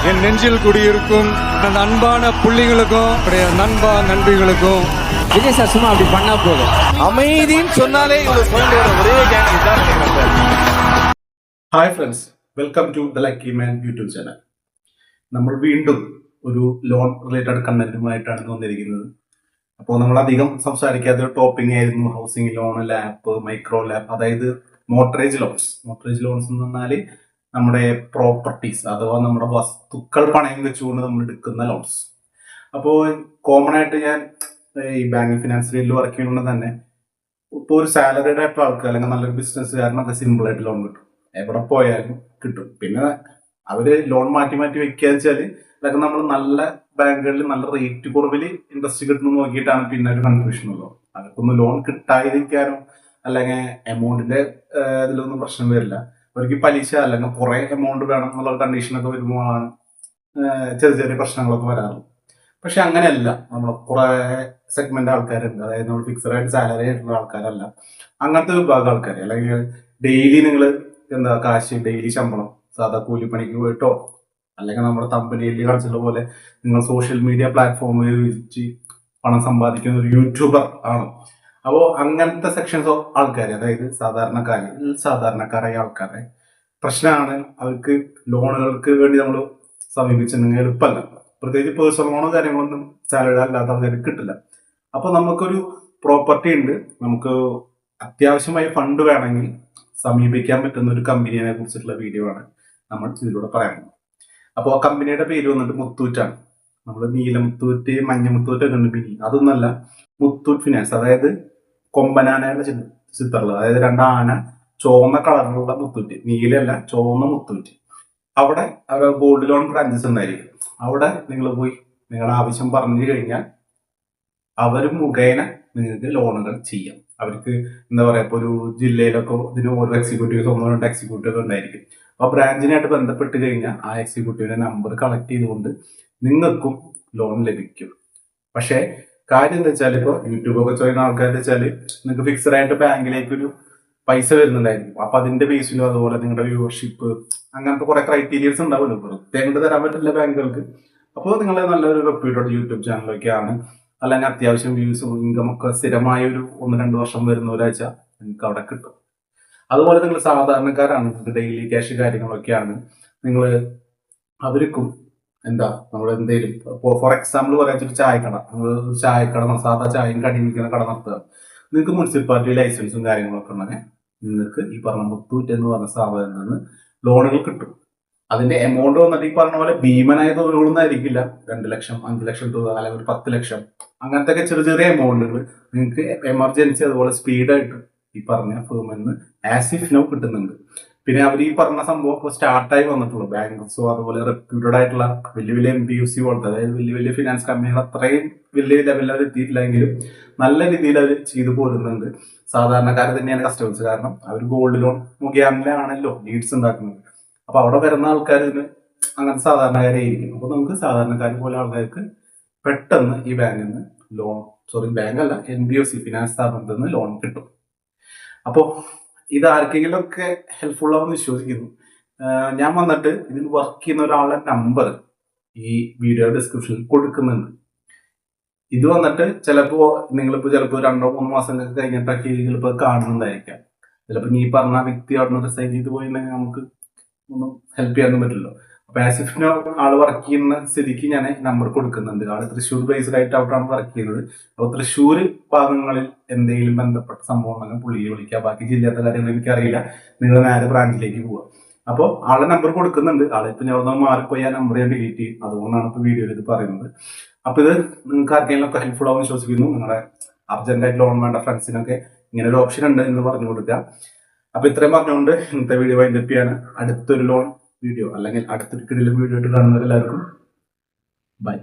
என் நெஞ்சில் குடியிருக்கும் அந்த அன்பான புள்ளிகளுக்கும் நண்பா நண்பிகளுக்கும் விஜய் சார் சும்மா அப்படி பண்ணா போதும். அமைதின்னு சொன்னாலே இவ்வளவு சொல்ல ஒரே கேங் தான். Hi friends, welcome to the lucky man YouTube channel. നമ്മൾ വീണ്ടും ഒരു ലോൺ റിലേറ്റഡ് കണ്ടന്റുമായിട്ടാണ് വന്നിരിക്കുന്നത്. അപ്പോൾ നമ്മൾ അധികം സംസാരിക്കാത്ത ഒരു ടോപ്പിക് ആയിരുന്നു housing loan, lap, micro lap, അതായത് മോർട്ടറേജ് ലോൺസ്. മോർട്ടറേജ് ലോൺസ് എന്ന് പറഞ്ഞാൽ നമ്മുടെ പ്രോപ്പർട്ടീസ് അഥവാ നമ്മുടെ വസ്തുക്കൾ പണയം വെച്ചുകൊണ്ട് നമ്മൾ എടുക്കുന്ന ലോൺസ്. അപ്പോൾ കോമൺ ആയിട്ട് ഞാൻ ഈ ബാങ്കിങ് ഫിനാൻസ് ഫീൽഡിൽ വർക്ക് ചെയ്യുന്നത് തന്നെ ഇപ്പോൾ ഒരു സാലറിഡ് ആയിട്ടുള്ള ആൾക്കാർ അല്ലെങ്കിൽ നല്ലൊരു ബിസിനസ്സുകാരനൊക്കെ സിമ്പിൾ ആയിട്ട് ലോൺ കിട്ടും, എവിടെ പോയാലും കിട്ടും. പിന്നെ അവര് ലോൺ മാറ്റി മാറ്റി വെക്കുക വെച്ചാൽ അതൊക്കെ നമ്മൾ നല്ല ബാങ്കുകളിൽ നല്ല റേറ്റ് കുറവിൽ ഇൻട്രസ്റ്റ് കിട്ടുന്നു നോക്കിയിട്ടാണ് പിന്നെ ഒരു കൺഫ്യൂഷൻ ഉള്ളൂ. അവർക്കൊന്നും ലോൺ കിട്ടാതിരിക്കാനോ അല്ലെങ്കിൽ എമൗണ്ടിന്റെ ഇതിലൊന്നും പ്രശ്നം വരില്ല. അവർക്ക് പലിശ അല്ലെങ്കിൽ കുറെ എമൗണ്ട് വേണം എന്നുള്ള കണ്ടീഷനൊക്കെ വരുമ്പോഴാണ് ചെറിയ ചെറിയ പ്രശ്നങ്ങളൊക്കെ വരാറുള്ളത്. പക്ഷെ അങ്ങനെയല്ല, നമ്മൾ കുറെ സെഗ്മെന്റ് ആൾക്കാരുണ്ട്, അതായത് നമ്മൾ ഫിക്സഡ് ആയിട്ട് സാലറി ആയിട്ടുള്ള ആൾക്കാരല്ല, അങ്ങനത്തെ വിഭാഗം ആൾക്കാർ. അല്ലെങ്കിൽ ഡെയിലി നിങ്ങൾ കാശ് ഡെയിലി ശമ്പളം സാധാ കൂലിപ്പണിക്ക് പോയിട്ടോ അല്ലെങ്കിൽ നമ്മുടെ കമ്പനിയിൽ കളിച്ചുള്ള പോലെ നിങ്ങൾ സോഷ്യൽ മീഡിയ പ്ലാറ്റ്ഫോമിൽ വെച്ച് പണം സമ്പാദിക്കുന്ന ഒരു യൂട്യൂബർ ആണ്. അപ്പോൾ അങ്ങനത്തെ സെക്ഷൻസ് ഓഫ് ആൾക്കാർ, അതായത് സാധാരണക്കാരായ ആൾക്കാരെ പ്രശ്നമാണ്. അവർക്ക് ലോണുകൾക്ക് വേണ്ടി നമ്മൾ സമീപിച്ചിട്ടുണ്ടെങ്കിൽ എളുപ്പമല്ല. പ്രത്യേകിച്ച് പേഴ്സണൽ ലോണോ കാര്യങ്ങളൊന്നും സാലറി അല്ലാത്ത ആൾക്കാർക്ക് കിട്ടില്ല. അപ്പോൾ നമുക്കൊരു പ്രോപ്പർട്ടി ഉണ്ട്, നമുക്ക് അത്യാവശ്യമായി ഫണ്ട് വേണമെങ്കിൽ സമീപിക്കാൻ പറ്റുന്ന ഒരു കമ്പനിയെ കുറിച്ചിട്ടുള്ള വീഡിയോ ആണ് നമ്മൾ ഇതിലൂടെ പറയുന്നത്. അപ്പോൾ ആ കമ്പനിയുടെ പേര് വന്നിട്ട് മുത്തൂറ്റാണ്. നമ്മൾ നീലമുത്തൂറ്റ്, മഞ്ഞമുത്തൂറ്റൊക്കെ ഉണ്ട് മിനി, അതൊന്നല്ല, മുത്തൂറ്റ് ഫിനാൻസ്. അതായത് കൊമ്പനാനയുടെ ചിത്രമുള്ള, അതായത് രണ്ടാന ചുവന്ന കളറിലുള്ള മുത്തൂറ്റ്, നീലയല്ല ചുവന്ന മുത്തൂറ്റ്. അവിടെ ഗോൾഡ് ലോൺ ബ്രാഞ്ചസ് ഉണ്ടായിരിക്കും. അവിടെ നിങ്ങൾ പോയി നിങ്ങളുടെ ആവശ്യം പറഞ്ഞു കഴിഞ്ഞാൽ അവർ മുഖേന നിങ്ങൾക്ക് ലോണുകൾ ചെയ്യാം. അവർക്ക് എന്താ പറയാ, ഇപ്പോൾ ഒരു ജില്ലയിലൊക്കെ ഇതിന് ഓരോ എക്സിക്യൂട്ടീവ്സ്, 1-2 എക്സിക്യൂട്ടീവ് ഉണ്ടായിരിക്കും. അപ്പോൾ ബ്രാഞ്ചിനായിട്ട് ബന്ധപ്പെട്ട് കഴിഞ്ഞാൽ ആ എക്സിക്യൂട്ടീവിന്റെ നമ്പർ കളക്ട് ചെയ്തുകൊണ്ട് നിങ്ങൾക്കും ലോൺ ലഭിക്കും. പക്ഷേ കാര്യം എന്താ വെച്ചാൽ, ഇപ്പോൾ യൂട്യൂബൊക്കെ ചെയ്യുന്ന ആൾക്കാരെന്ന് വെച്ചാൽ നിങ്ങൾക്ക് ഫിക്സഡ് ആയിട്ട് ബാങ്കിലേക്ക് ഒരു പൈസ വരുന്നുണ്ടായിരിക്കും. അപ്പൊ അതിന്റെ ബേസിലും അതുപോലെ നിങ്ങളുടെ വ്യൂവർഷിപ്പ് അങ്ങനത്തെ കുറെ ക്രൈറ്റീരിയസ് ഉണ്ടാവുമല്ലോ, പ്രത്യേകം തരാൻ പറ്റില്ല ബാങ്കുകൾക്ക്. അപ്പോൾ നിങ്ങൾ നല്ലൊരു റെപ്യൂട്ടഡ് യൂട്യൂബ് ചാനലൊക്കെയാണ്, അല്ലെങ്കിൽ അത്യാവശ്യം വ്യൂസും ഇൻകം ഒക്കെ സ്ഥിരമായ ഒരു 1-2 വർഷം വരുന്ന ഒരാഴ്ച നിങ്ങൾക്ക് അവിടെ കിട്ടും. അതുപോലെ നിങ്ങൾ സാധാരണക്കാരാണ്, നിങ്ങൾക്ക് ഡെയിലി ക്യാഷ് കാര്യങ്ങളൊക്കെയാണ്, നിങ്ങൾ അവർക്കും എന്താ നമ്മൾ എന്തെങ്കിലും ഫോർ എക്സാമ്പിൾ പറയാൻ ഒരു ചായക്കട, നിങ്ങൾ ഒരു ചായക്കട, സാധാ ചായയും കടിയും വിൽക്കുന്ന കട നടത്തുക. നിങ്ങൾക്ക് മുനിസിപ്പാലിറ്റി ലൈസൻസും കാര്യങ്ങളൊക്കെ ഉണ്ടെങ്കിൽ നിങ്ങൾക്ക് ഈ പറഞ്ഞ മുത്തൂറ്റ് എന്ന് പറഞ്ഞ സ്ഥാപനത്തിൽ നിന്ന് ലോണുകൾ കിട്ടും. അതിന്റെ എമൗണ്ട് വന്നിട്ട് ഈ പറഞ്ഞ പോലെ ഭീമനായ തുകകളൊന്നും ആയിരിക്കില്ല. 2 ലക്ഷം, 5 ലക്ഷം തുക, അല്ലെങ്കിൽ ഒരു 10 ലക്ഷം, അങ്ങനത്തെ ഒക്കെ ചെറിയ ചെറിയ എമൗണ്ടുകൾ നിങ്ങൾക്ക് എമർജൻസി അതുപോലെ സ്പീഡായിട്ട് ഈ പറഞ്ഞ ഫേമിൽ നിന്ന് ആസ് ഇഫ് നോ കിട്ടുന്നുണ്ട്. പിന്നെ അവർ ഈ പറഞ്ഞ സംഭവം ഇപ്പോൾ സ്റ്റാർട്ടായി വന്നിട്ടുള്ളൂ. ബാങ്ക്സോ അതുപോലെ റെപ്യൂട്ടഡ് ആയിട്ടുള്ള വലിയ വലിയ MPUC പോലത്തെ, അതായത് വലിയ വലിയ ഫിനാൻസ് കമ്പനികൾ അത്രയും വലിയ ലെവലിൽ അവർ എത്തിയിട്ടില്ലെങ്കിലും നല്ല രീതിയിൽ അവർ ചെയ്തു പോരുന്നുണ്ട്. സാധാരണക്കാർ തന്നെയാണ് കസ്റ്റമേഴ്സ്, കാരണം അവർ ഗോൾഡ് ലോൺ മുഖേനയാണല്ലോ ലീഡ്സ് ഉണ്ടാക്കുന്നത്. അപ്പൊ അവിടെ വരുന്ന ആൾക്കാർ ഇതിന് അങ്ങനത്തെ സാധാരണക്കാരായിരിക്കും. അപ്പൊ നമുക്ക് സാധാരണക്കാർ പോലെ ആൾക്കാർക്ക് പെട്ടെന്ന് ഈ ബാങ്കിൽ നിന്ന് ബാങ്ക് അല്ല, NBFC ഫിനാൻസ് സ്ഥാപനത്തിൽ നിന്ന് ലോൺ കിട്ടും. അപ്പോൾ ഇത് ആർക്കെങ്കിലും ഒക്കെ ഹെൽപ്ഫുൾ ആവുമെന്ന് വിശ്വസിക്കുന്നു. ഞാൻ വന്നിട്ട് ഇതിൽ വർക്ക് ചെയ്യുന്ന ഒരാളുടെ നമ്പർ ഈ വീഡിയോ ഡിസ്ക്രിപ്ഷനിൽ കൊടുക്കുന്നുണ്ട്. ഇത് വന്നിട്ട് ചിലപ്പോൾ 2-3 മാസം കഴിഞ്ഞിട്ടൊക്കെ ചിലപ്പോൾ കാണുന്നുണ്ടായിരിക്കാം. ചിലപ്പോൾ ഈ പറഞ്ഞ വ്യക്തി അവിടെ റിസൈൻ ചെയ്ത് പോയിട്ടുണ്ടെങ്കിൽ നമുക്ക് ഒന്നും ഹെൽപ്പ് ചെയ്യാനൊന്നും പറ്റില്ലല്ലോ. അപ്പൊ ആസിഫിന് ആള് വർക്ക് ചെയ്യുന്ന സ്ഥിതിക്ക് ഞാൻ നമ്പർ കൊടുക്കുന്നുണ്ട്. ആള് തൃശ്ശൂർ ബേസ്ഡ് ആയിട്ട് അവിടെയാണ് വർക്ക് ചെയ്യുന്നത്. അപ്പോൾ തൃശ്ശൂർ ഭാഗങ്ങളിൽ എന്തെങ്കിലും ബന്ധപ്പെട്ട സംഭവം ഉണ്ടെങ്കിൽ പുള്ളിയെ വിളിക്കുക. ബാക്കി ജില്ലത്തെ കാര്യങ്ങൾ എനിക്കറിയില്ല, നിങ്ങൾ നേരെ ബ്രാഞ്ചിലേക്ക് പോവുക. അപ്പോൾ ആളെ നമ്പർ കൊടുക്കുന്നുണ്ട്. ആളിപ്പോ ഞാൻ മാറിപ്പോയി ആ നമ്പർ ഞാൻ ഡിലീറ്റ് ചെയ്യും. അതുകൊണ്ടാണ് ഇപ്പൊ വീഡിയോയിൽ ഇത് പറയുന്നത്. അപ്പൊ ഇത് നിങ്ങൾക്ക് ആർക്കെങ്കിലും ഒക്കെ ഹെൽപ്ഫുൾ ആവുമെന്ന് വിശ്വസിക്കുന്നു. നിങ്ങളുടെ അർജന്റായിട്ട് ലോൺ വേണ്ട ഫ്രണ്ട്സിനൊക്കെ ഇങ്ങനെ ഒരു ഓപ്ഷൻ ഉണ്ട് എന്ന് പറഞ്ഞു കൊടുക്കുക. അപ്പൊ ഇത്രയും പറഞ്ഞുകൊണ്ട് ഇന്നത്തെ വീഡിയോ വൈൻഡപ്പ് ചെയ്യാണ്. അടുത്തൊരു ലോൺ വീഡിയോ അല്ലെങ്കിൽ അടുത്തൊരു കിടിലൻ വീഡിയോ ആയിട്ട് കാണുന്നവരെല്ലാവർക്കും ബൈ.